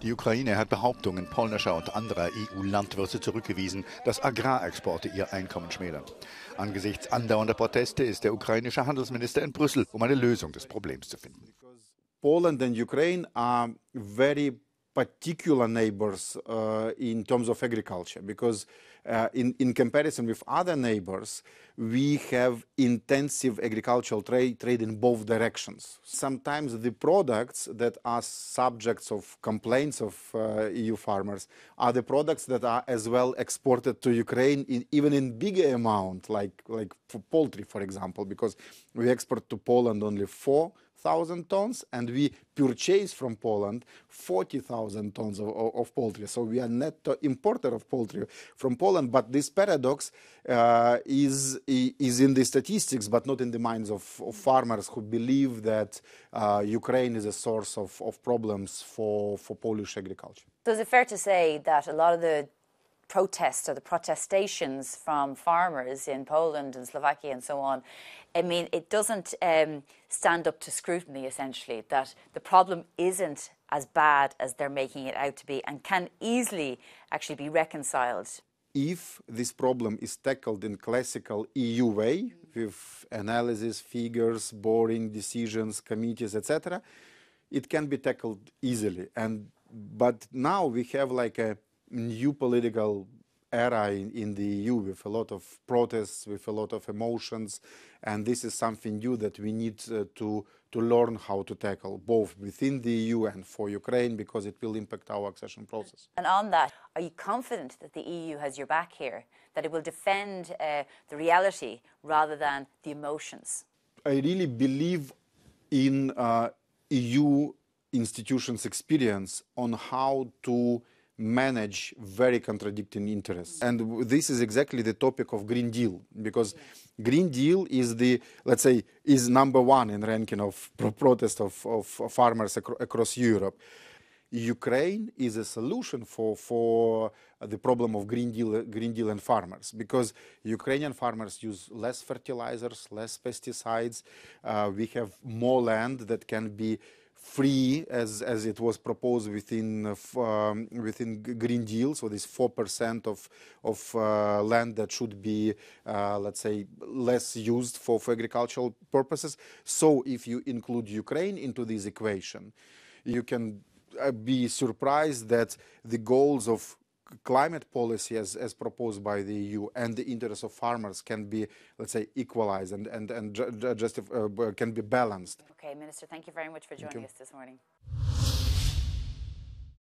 Die Ukraine hat Behauptungen polnischer und anderer EU-Landwirte zurückgewiesen, dass Agrarexporte ihr Einkommen schmälern. Angesichts andauernder Proteste ist der ukrainische Handelsminister in Brüssel, um eine Lösung des Problems zu finden. Poland and Ukraine are very particular neighbors in terms of agriculture, because in comparison with other neighbors, we have intensive agricultural trade in both directions. Sometimes the products that are subjects of complaints of EU farmers are the products that are as well exported to Ukraine even in bigger amount, like for poultry, for example, because we export to Poland only 4,000 tons, and we purchase from Poland 40,000 tons of poultry. So we are net importer of poultry from Poland. But this paradox is in the statistics, but not in the minds of farmers who believe that Ukraine is a source of problems for Polish agriculture. So is it fair to say that a lot of the protests or the protestations from farmers in Poland and Slovakia and so on, I mean, it doesn't stand up to scrutiny, essentially, that the problem isn't as bad as they're making it out to be and can easily actually be reconciled? If this problem is tackled in classical EU way, with analysis, figures, boring decisions, committees, etc., it can be tackled easily. But now we have like a new political era in the EU with a lot of protests, with a lot of emotions, and this is something new that we need to learn how to tackle, both within the EU and for Ukraine, because it will impact our accession process. And on that, are you confident that the EU has your back here, that it will defend the reality rather than the emotions? I really believe in EU institutions' experience on how to manage very contradicting interests. And this is exactly the topic of Green Deal, because Green Deal is let's say, is number one in ranking of protest of farmers across Europe. Ukraine is a solution for the problem of Green Deal and farmers, because Ukrainian farmers use less fertilizers, less pesticides. We have more land that can be free, as it was proposed within Green Deal. So this 4% of land that should be, let's say, less used for agricultural purposes. So if you include Ukraine into this equation, you can be surprised that the goals of climate policy as proposed by the EU and the interests of farmers can be, let's say, equalized and can be balanced. Okay, Minister, thank you very much for joining us this morning.